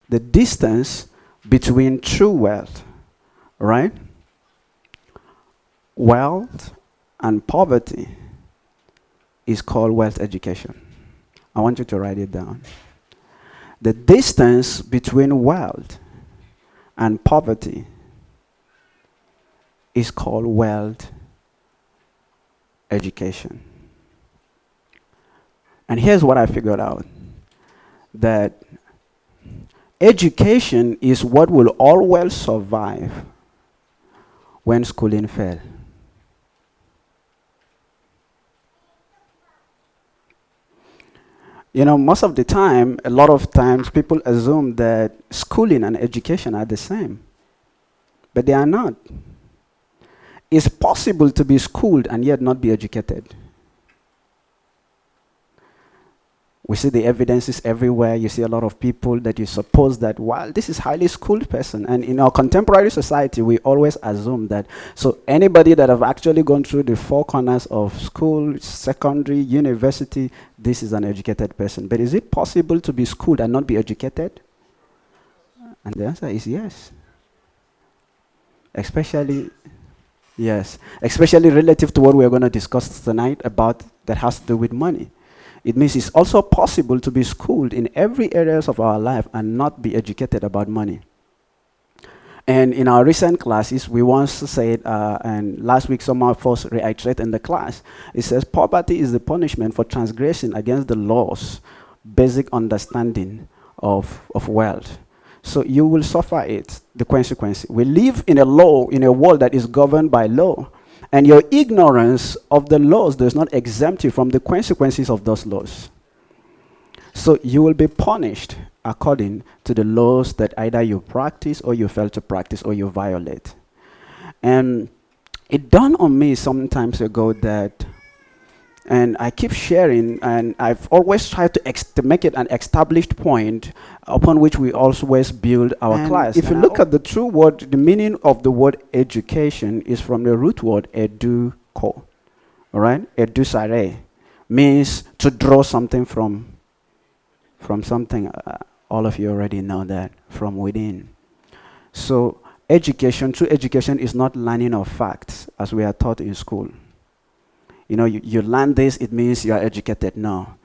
the distance between true wealth, right? Wealth and poverty is called wealth education. I want you to write it down. The distance between wealth and poverty is called wealth education. And here's what I figured out, that education is what will always survive when schooling fails. You know, most of the time, a lot of times, people assume that schooling and education are the same, but they are not. It's possible to be schooled and yet not be educated. We see the evidences everywhere. You see a lot of people that you suppose that, wow, this is highly schooled person. And in our contemporary society, we always assume that. So anybody that have actually gone through the four corners of school, secondary, university, this is an educated person. But is it possible to be schooled and not be educated? And the answer is yes. Especially relative to what we're going to discuss tonight about that has to do with money. It means it's also possible to be schooled in every areas of our life and not be educated about money. And in our recent classes, we once said, and last week some of us reiterated in the class, it says poverty is the punishment for transgression against the laws, basic understanding of wealth. So you will suffer it, the consequence. We live in a world that is governed by law. And your ignorance of the laws does not exempt you from the consequences of those laws. So you will be punished according to the laws that either you practice or you fail to practice or you violate. And it dawned on me some times ago that, and I keep sharing, and I've always tried to make it an established point upon which we always build our class. If you look at the true word, the meaning of the word education is from the root word educo, all right? Edusare means to draw something from something. All of you already know that, from within. So education, true education is not learning of facts as we are taught in school. You know, you learn this, it means you are educated now.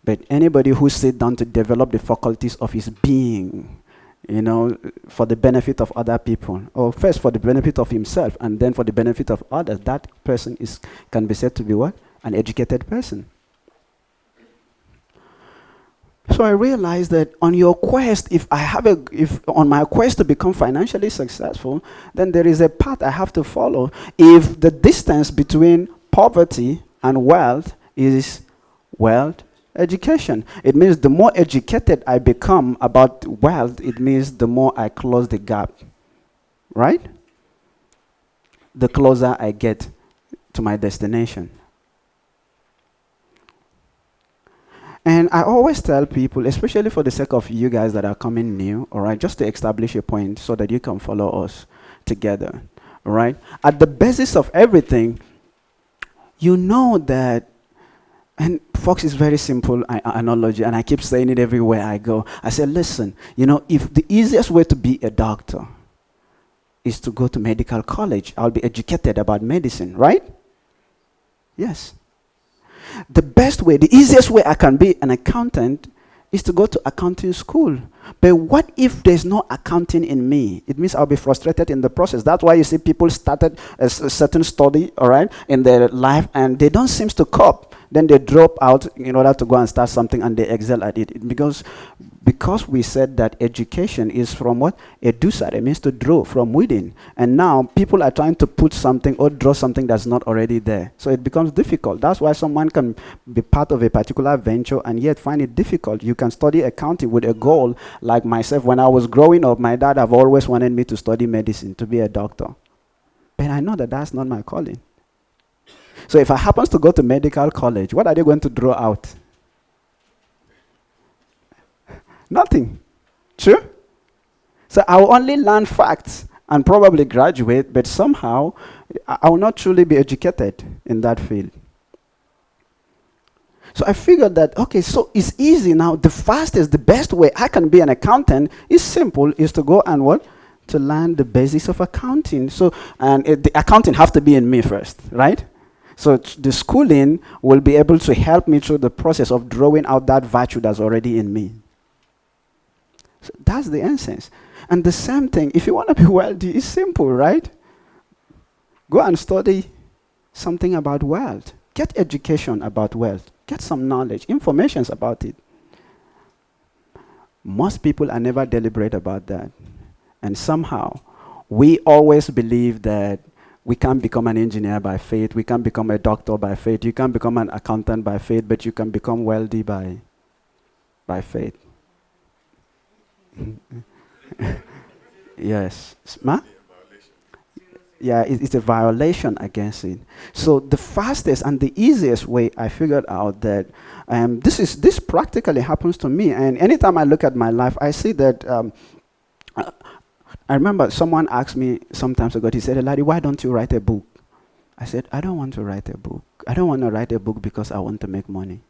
But anybody who sits down to develop the faculties of his being, you know, for the benefit of other people, or first for the benefit of himself, and then for the benefit of others, that person can be said to be what? An educated person. So I realized that on your quest, if on my quest to become financially successful, then there is a path I have to follow. If the distance between poverty and wealth is wealth education. It means the more educated I become about wealth, it means the more I close the gap, right? The closer I get to my destination. And I always tell people, especially for the sake of you guys that are coming new, all right, just to establish a point so that you can follow us together, all right? At the basis of everything, you know that, and folks, it's very simple analogy, and I keep saying it everywhere I go. I say, listen, you know, if the easiest way to be a doctor is to go to medical college, I'll be educated about medicine, right? Yes. The best way, the easiest way I can be an accountant is to go to accounting school. But what if there's no accounting in me? It means I'll be frustrated in the process. That's why you see people started a certain study, all right, in their life, and they don't seem to cope. Then they drop out in order to go and start something, and they excel at it. Because we said that education is from what? Edusare, it means to draw from within. And now people are trying to put something or draw something that's not already there. So it becomes difficult. That's why someone can be part of a particular venture and yet find it difficult. You can study accounting with a goal. Like myself, when I was growing up, my dad have always wanted me to study medicine, to be a doctor. But I know that that's not my calling. So if I happen to go to medical college, what are they going to draw out? Nothing. True? So I will only learn facts and probably graduate, but somehow I will not truly be educated in that field. So I figured that, okay, so it's easy now. The fastest, the best way I can be an accountant is simple, is to go and what? To learn the basics of accounting. So, and the accounting have to be in me first, right? So the schooling will be able to help me through the process of drawing out that virtue that's already in me. So that's the essence. And the same thing, if you want to be wealthy, it's simple, right? Go and study something about wealth. Get education about wealth. Get some knowledge, information about it. Most people are never deliberate about that. And somehow, we always believe that we can't become an engineer by faith, we can't become a doctor by faith, you can't become an accountant by faith, but you can become wealthy by faith. Yes. Ma? Yeah, it's a violation against it. So the fastest and the easiest way I figured out that this practically happens to me, and anytime I look at my life, I see that. I remember someone asked me some time ago. He said, "Larry, why don't you write a book?" I said, "I don't want to write a book. I don't want to write a book because I want to make money.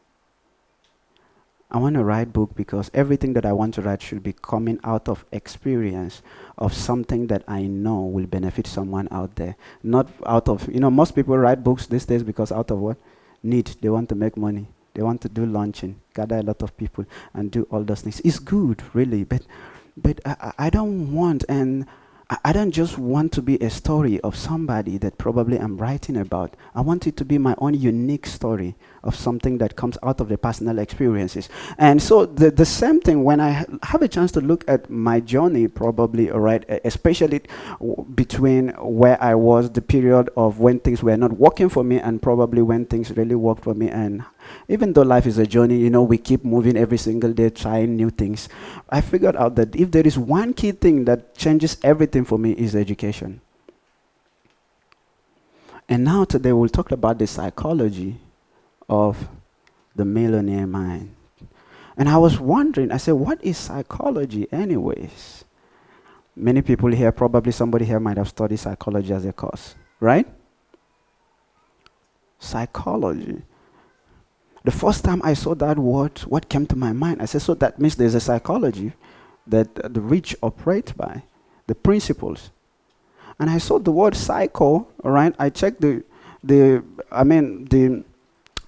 I want to write a book because everything that I want to write should be coming out of experience of something that I know will benefit someone out there. Not out of, most people write books these days because out of what? Need. They want to make money. They want to do launching, gather a lot of people and do all those things. It's good, really, but I don't want, and I don't just want to be a story of somebody that probably I'm writing about. I want it to be my own unique story of something that comes out of the personal experiences. And so the same thing, when I have a chance to look at my journey, probably, all right, especially between where I was, the period of when things were not working for me, and probably when things really worked for me. And even though life is a journey, we keep moving every single day, trying new things. I figured out that if there is one key thing that changes everything for me, is education. And now today we'll talk about the psychology of the millionaire mind. And I was wondering, I said, what is psychology anyways? Many people here, probably somebody here might have studied psychology as a course, right? Psychology. The first time I saw that word, what came to my mind? I said, so that means there's a psychology that the rich operate by, the principles. And I saw the word psycho, all right? I checked the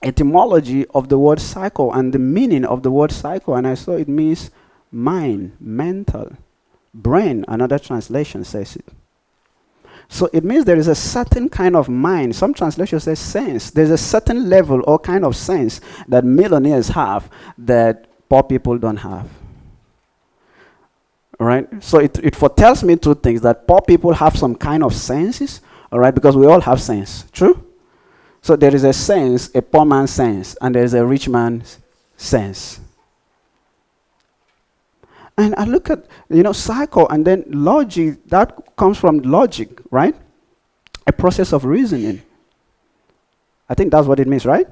etymology of the word psycho and the meaning of the word psycho, and I saw it means mind, mental, brain. Another translation says it. So it means there is a certain kind of mind. Some translations say sense. There's a certain level or kind of sense that millionaires have that poor people don't have. All right? So it foretells me two things, that poor people have some kind of senses, all right, because we all have sense. True? So there is a sense, a poor man's sense, and there is a rich man's sense. And I look at, psycho, and then logic, that comes from logic, right? A process of reasoning. I think that's what it means, right?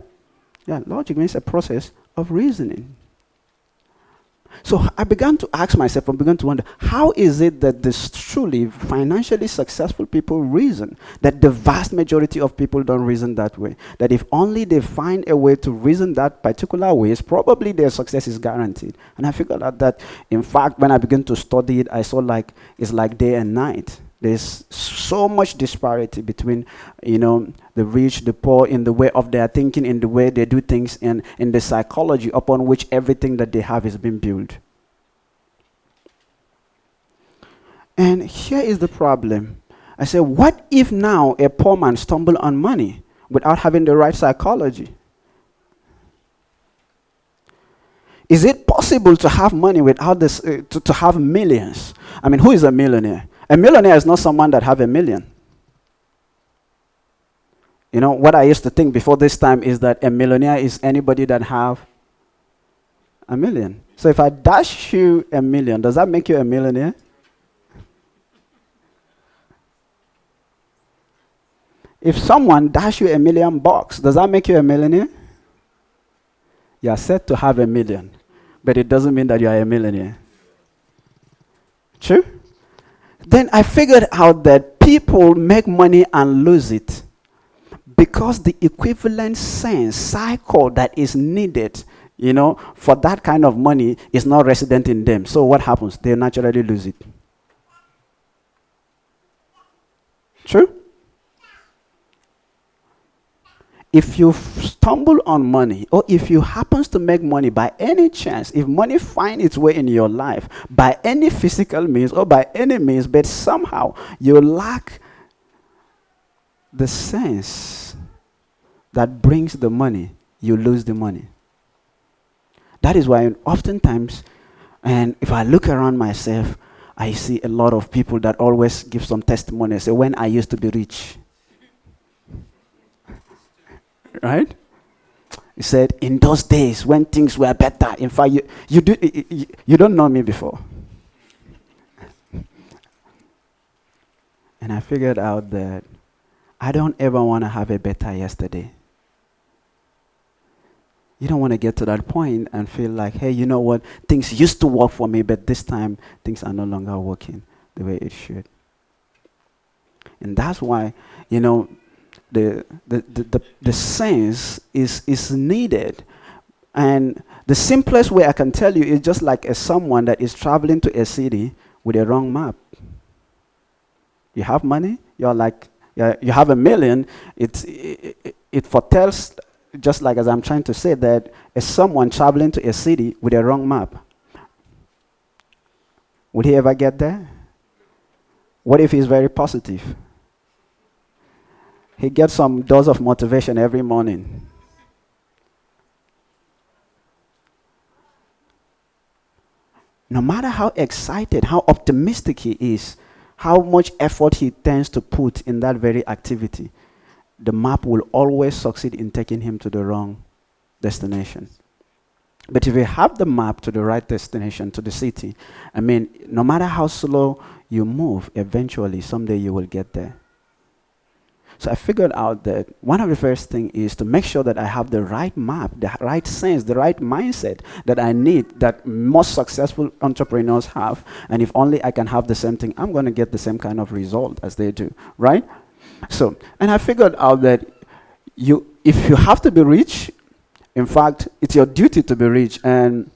Yeah, logic means a process of reasoning. So I began to ask myself, I began to wonder, how is it that these truly financially successful people reason? That the vast majority of people don't reason that way. That if only they find a way to reason that particular ways, probably their success is guaranteed. And I figured out that, in fact, when I began to study it, I saw it's like day and night. There's so much disparity between, the rich, the poor, in the way of their thinking, in the way they do things, and in the psychology upon which everything that they have is being built. And here is the problem. I said, what if now a poor man stumbles on money without having the right psychology? Is it possible to have money without this, to have millions? I mean, who is a millionaire? A millionaire is not someone that have $1 million. What I used to think before this time is that a millionaire is anybody that have $1 million. So if I dash you $1 million, does that make you a millionaire? If someone dash you $1 million, does that make you a millionaire? You are said to have $1 million, but it doesn't mean that you are a millionaire. True? Then I figured out that people make money and lose it. because the equivalent sense cycle that is needed, for that kind of money is not resident in them. So what happens? They naturally lose it. True? If you stumble on money, or if you happens to make money by any chance, if money finds its way in your life by any physical means or by any means, but somehow you lack the sense that brings the money, you lose the money. That is why oftentimes, and if I look around myself, I see a lot of people that always give some testimony. Say, when I used to be rich, right? He said, in those days when things were better. In fact, you don't know me before. And I figured out that I don't ever want to have a better yesterday. You don't want to get to that point and feel like, hey, you know what? Things used to work for me, but this time things are no longer working the way it should. And that's why, the sense is needed. And the simplest way I can tell you is just like someone that is traveling to a city with a wrong map. You have money, you have $1 million, it foretells, just like as I'm trying to say, that as someone traveling to a city with a wrong map. Would he ever get there? What if he's very positive? He gets some dose of motivation every morning. No matter how excited, how optimistic he is, how much effort he tends to put in that very activity, the map will always succeed in taking him to the wrong destination. But if you have the map to the right destination, to the city, no matter how slow you move, eventually, someday you will get there. So I figured out that one of the first things is to make sure that I have the right map, the right sense, the right mindset that I need, that most successful entrepreneurs have. And if only I can have the same thing, I'm going to get the same kind of result as they do, right? So, and I figured out that if you have to be rich, in fact, it's your duty to be rich. And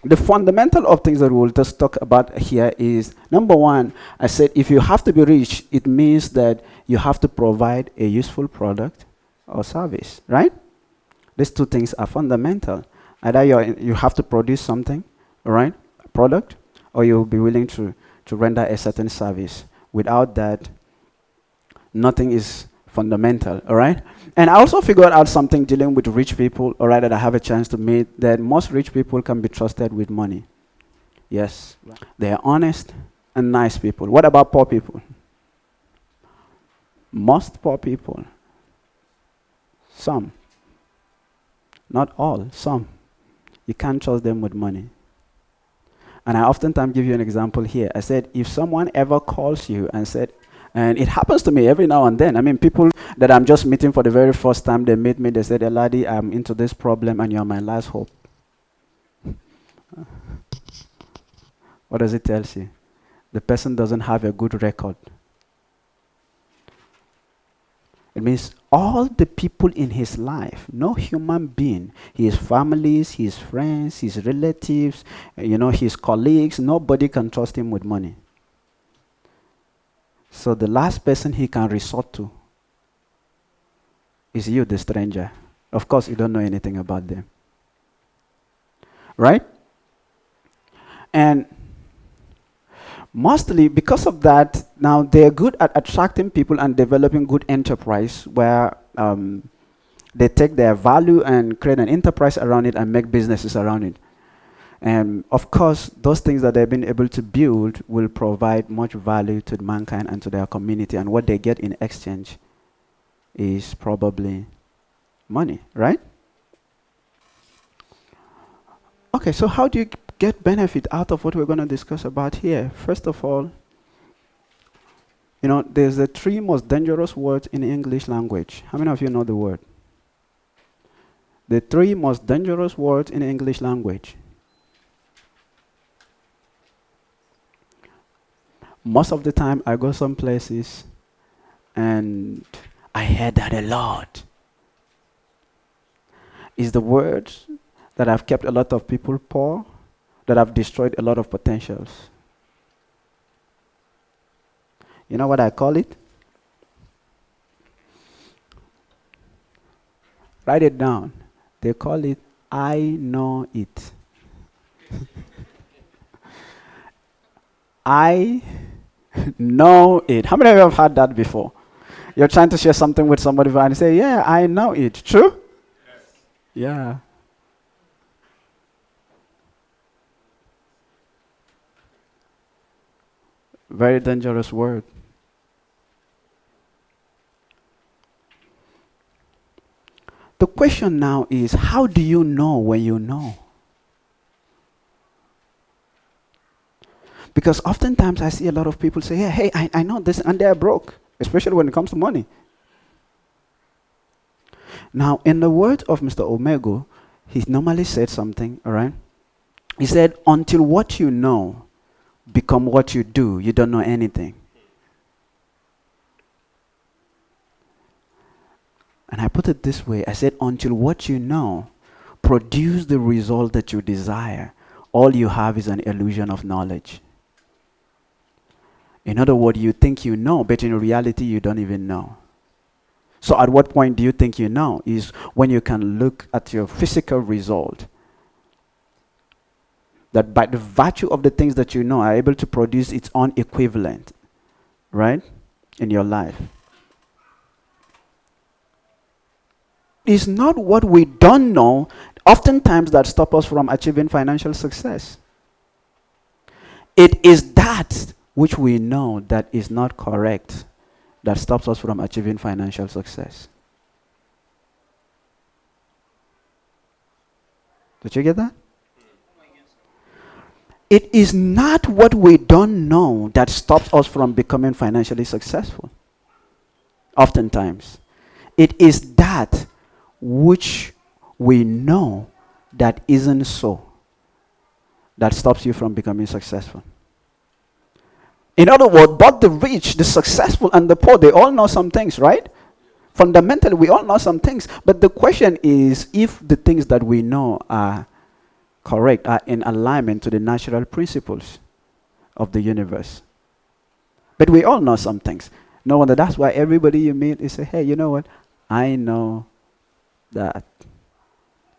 the fundamental of things that we'll just talk about here is, number one, I said if you have to be rich, it means that you have to provide a useful product or service, right? These two things are fundamental. Either you have to produce something, right, a product, or you'll be willing to render a certain service. Without that, nothing is fundamental, all right? And I also figured out something dealing with rich people, all right, that I have a chance to meet, that most rich people can be trusted with money. Yes, they are honest and nice people. What about poor people? Most poor people, some, not all, some, you can't trust them with money. And I oftentimes give you an example here. I said, if someone ever calls you and said, and it happens to me every now and then. People that I'm just meeting for the very first time, they meet me, they say, Eladi, I'm into this problem and you're my last hope. What does it tell you? The person doesn't have a good record. It means all the people in his life, no human being, his families, his friends, his relatives, his colleagues, nobody can trust him with money. So the last person he can resort to is you, the stranger. Of course, you don't know anything about them. Right? And mostly because of that, now they're good at attracting people and developing good enterprise where they take their value and create an enterprise around it and make businesses around it. And of course, those things that they've been able to build will provide much value to mankind and to their community. And what they get in exchange is probably money, right? Okay, so how do you get benefit out of what we're going to discuss about here? First of all, there's the 3 most dangerous words in the English language. How many of you know the word? The 3 most dangerous words in the English language. Most of the time, I go some places and I heard that a lot. Is the word that have kept a lot of people poor, that have destroyed a lot of potentials. You know what I call it? Write it down. They call it I know it. I know it. How many of you have heard that before? You're trying to share something with somebody and say, yeah, I know it. True? Yeah. Very dangerous word. The question now is, how do you know when you know? Because oftentimes I see a lot of people say, yeah, hey, I know this, and they're broke, especially when it comes to money. Now, in the words of Mr. Omego, he normally said something, all right? He said, until what you know become what you do, you don't know anything. And I put it this way, I said, until what you know produce the result that you desire, all you have is an illusion of knowledge. In other words, you think you know, but in reality, you don't even know. So at what point do you think you know? Is when you can look at your physical result. That by the virtue of the things that you know are able to produce its own equivalent, right, in your life. It's not what we don't know, oftentimes, that stop us from achieving financial success. It is that which we know that is not correct that stops us from achieving financial success. Did you get that? It is not what we don't know that stops us from becoming financially successful. Oftentimes, it is that which we know that isn't so that stops you from becoming successful. In other words, both the rich, the successful, and the poor, they all know some things, right? Fundamentally, we all know some things. But the question is if the things that we know are correct, are in alignment to the natural principles of the universe. But we all know some things. No wonder that's why everybody you meet is say, hey, you know what? I know that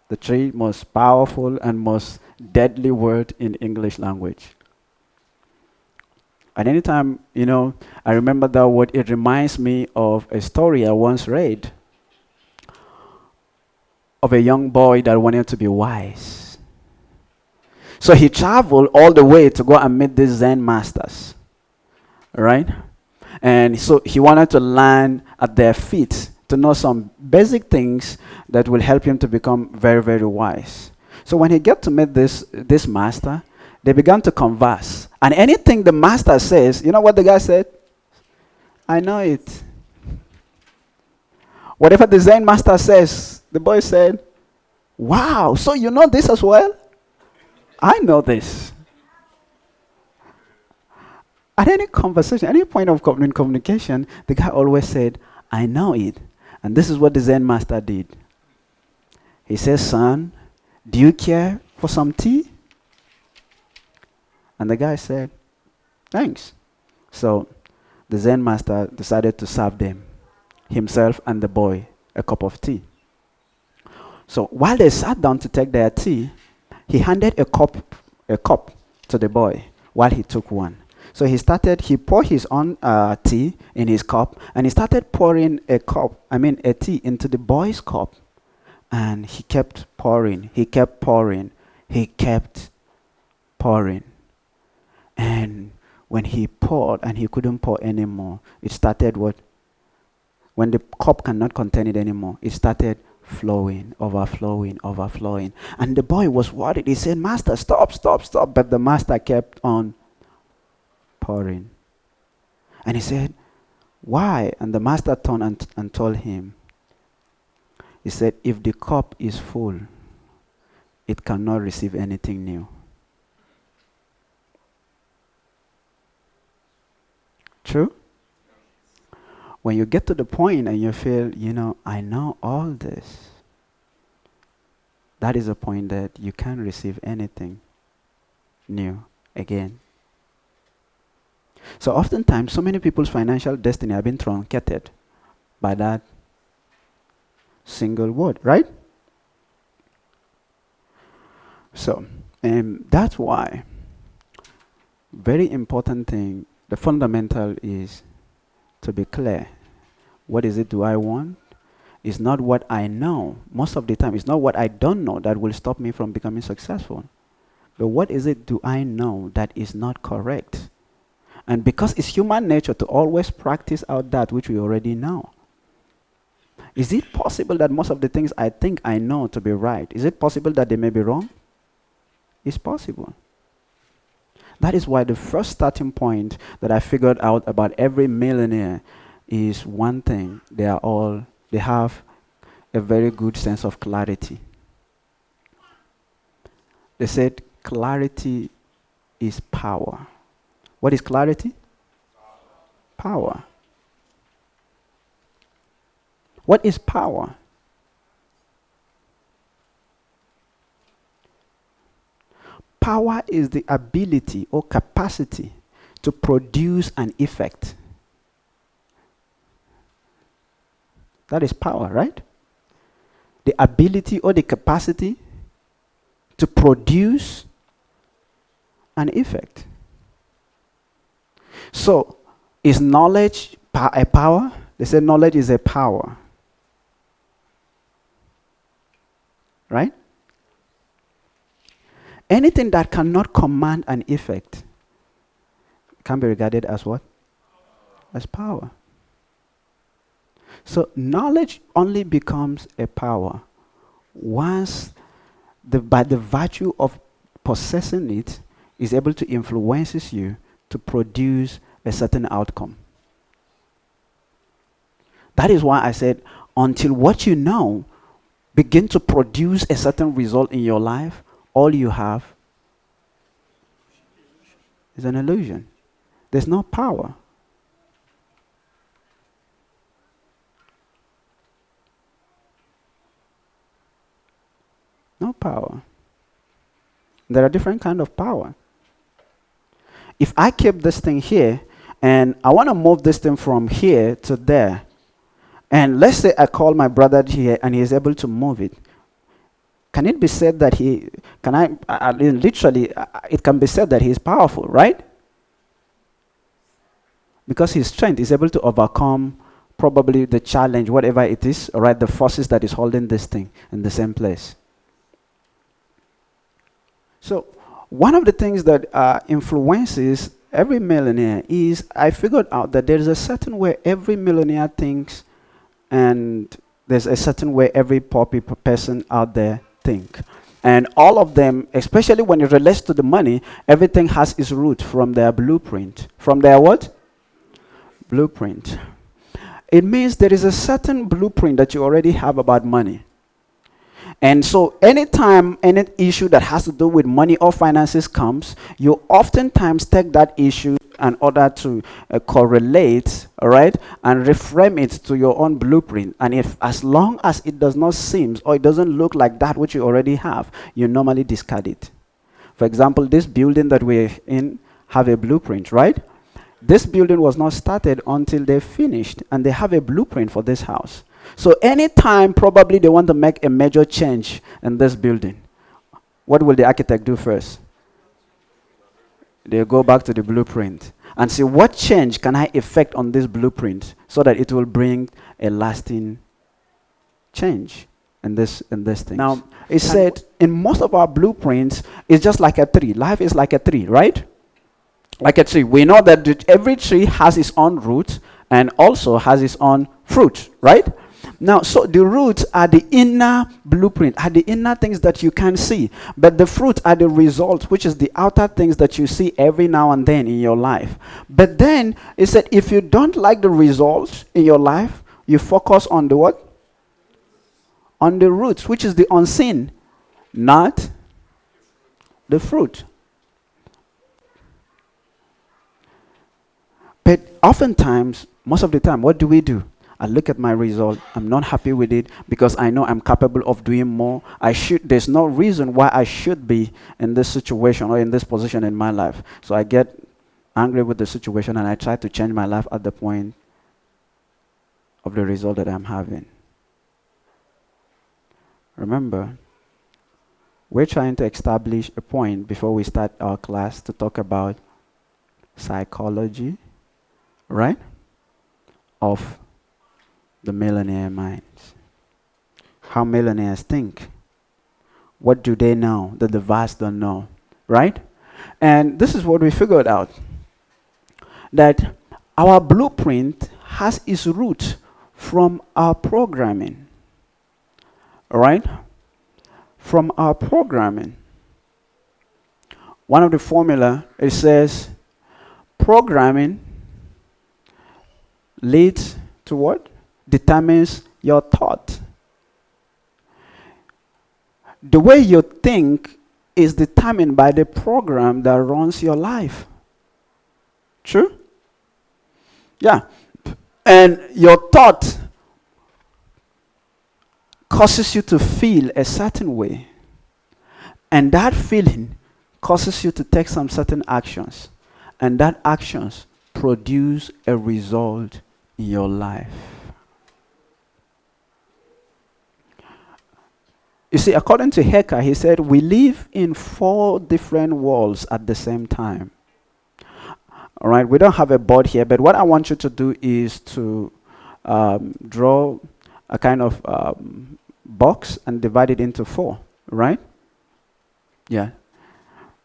the three most powerful and most deadly word in English language. And anytime, I remember that word, it reminds me of a story I once read of a young boy that wanted to be wise. So he traveled all the way to go and meet these Zen masters, right? And so he wanted to learn at their feet to know some basic things that will help him to become very, very wise. So when he got to meet this master, they began to converse. And anything the master says, you know what the guy said? I know it. Whatever the Zen master says, the boy said, wow, so you know this as well? I know this. At any conversation, any point of communication, the guy always said, I know it. And this is what the Zen master did. He says, son, do you care for some tea? And the guy said, thanks. So the Zen master decided to serve them, himself and the boy, a cup of tea. So while they sat down to take their tea, he handed a cup to the boy while he took one. So he poured his own tea in his cup, and he started pouring a tea into the boy's cup. And he kept pouring, he kept pouring, he kept pouring. And when he poured and he couldn't pour anymore, it started what? When the cup cannot contain it anymore, it started flowing, overflowing, overflowing. And the boy was worried. He said, Master, stop, stop, stop. But the master kept on pouring. And he said, why? And the master turned and told him, he said, if the cup is full, it cannot receive anything new. True? When you get to the point and you feel, I know all this, that is a point that you can't receive anything new again. So oftentimes, so many people's financial destiny have been truncated by that single word, right? So, that's why, very important thing, the fundamental is to be clear. What is it do I want? It's not what I know. Most of the time, it's not what I don't know that will stop me from becoming successful. But what is it do I know that is not correct? And because it's human nature to always practice out that which we already know. Is it possible that most of the things I think I know to be right, is it possible that they may be wrong? It's possible. That is why the first starting point that I figured out about every millionaire is one thing. They have a very good sense of clarity. They said clarity is power. What is clarity? Power. What is power? Power is the ability or capacity to produce an effect. That is power, right? The ability or the capacity to produce an effect. So, is knowledge a power? They say knowledge is a power. Right? Anything that cannot command an effect can be regarded as what? As power. So knowledge only becomes a power once by the virtue of possessing it is able to influence you to produce a certain outcome. That is why I said until what you know begin to produce a certain result in your life, all you have is an illusion. There's no power. No power. There are different kinds of power. If I keep this thing here and I want to move this thing from here to there, and let's say I call my brother here and he is able to move it, can it be said that it can be said that he is powerful, right? Because his strength is able to overcome probably the challenge, whatever it is, right? The forces that is holding this thing in the same place. So one of the things that influences every millionaire is I figured out that there is a certain way every millionaire thinks, and there's a certain way every poor person out there think. And all of them, especially when it relates to the money, everything has its root from their blueprint. From their what? Blueprint. It means there is a certain blueprint that you already have about money. And so anytime any issue that has to do with money or finances comes, you oftentimes take that issue in order to correlate, all right, and reframe it to your own blueprint. And if as long as it does not seem or it doesn't look like that which you already have, you normally discard it. For example, this building that we're in have a blueprint, right? This building was not started until they finished, and they have a blueprint for this house. So anytime probably they want to make a major change in this building, what will the architect do first? They go back to the blueprint and see what change can I effect on this blueprint so that it will bring a lasting change in this thing. Now, it's said in most of our blueprints, it's just like a tree. Life is like a tree, right? Like a tree. We know that every tree has its own root and also has its own fruit, right? Now, so the roots are the inner blueprint, are the inner things that you can see. But the fruit are the results, which is the outer things that you see every now and then in your life. But then, it said if you don't like the results in your life, you focus on the what? On the roots, which is the unseen, not the fruit. But oftentimes, Most of the time, what do? I look at my result. I'm not happy with it because I know I'm capable of doing more. There's no reason why I should be in this situation or in this position in my life. So I get angry with the situation and I try to change my life at the point of the result that I'm having. Remember, we're trying to establish a point before we start our class to talk about psychology, right? Of the millionaire minds. How millionaires think. What do they know that the vast don't know, right? And this is what we figured out. That our blueprint has its root from our programming. All right? From our programming. One of the formula, it says programming leads to what? Determines your thought. The way you think is determined by the program that runs your life. True? Yeah. And your thought causes you to feel a certain way. And that feeling causes you to take some certain actions. And that actions produce a result in your life. You see, according to Hecker, he said, we live in 4 different worlds at the same time. All right, we don't have a board here, but what I want you to do is to draw a kind of box and divide it into 4, right? Yeah.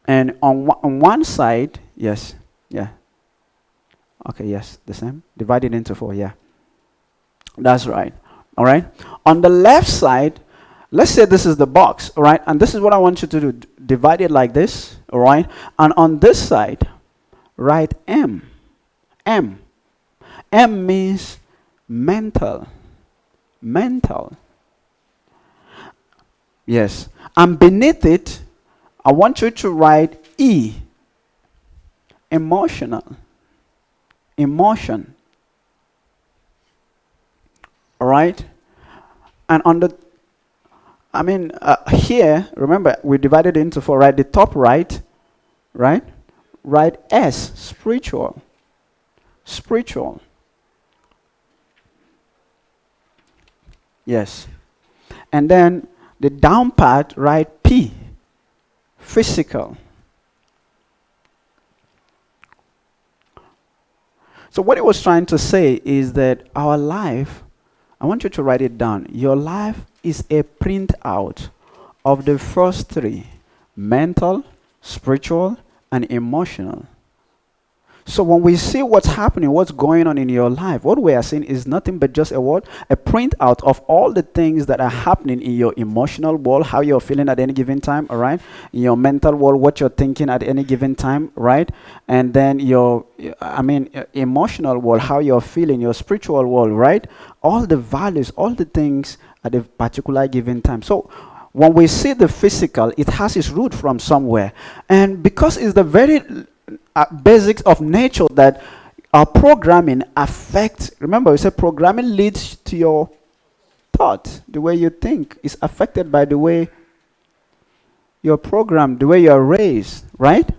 And on one side, yes, yeah. Okay, yes, the same. Divide it into 4, yeah. That's right. All right. On the left side, let's say this is the box, all right? And this is what I want you to do. Divide it like this, all right? And on this side, write M. M. M means mental. Mental. Yes. And beneath it, I want you to write E. Emotional. Emotion. All right? And on the here, remember, we divided it into 4, right? The top right, right? Write S, spiritual. Spiritual. Yes. And then the down part, write P, physical. So what he was trying to say is that our life, I want you to write it down. Your life is a printout of the first 3, mental, spiritual, and emotional. So when we see what's happening, what's going on in your life, what we are seeing is nothing but just a what? A printout of all the things that are happening in your emotional world, how you're feeling at any given time, all right? In your mental world, what you're thinking at any given time, right? And then your emotional world, how you're feeling, your spiritual world, right? All the values, all the things at a particular given time. So when we see the physical, it has its root from somewhere. And because it's the very basics of nature that our programming affects. Remember, we said programming leads to your thought. The way you think is affected by the way you're programmed, the way you're raised, right?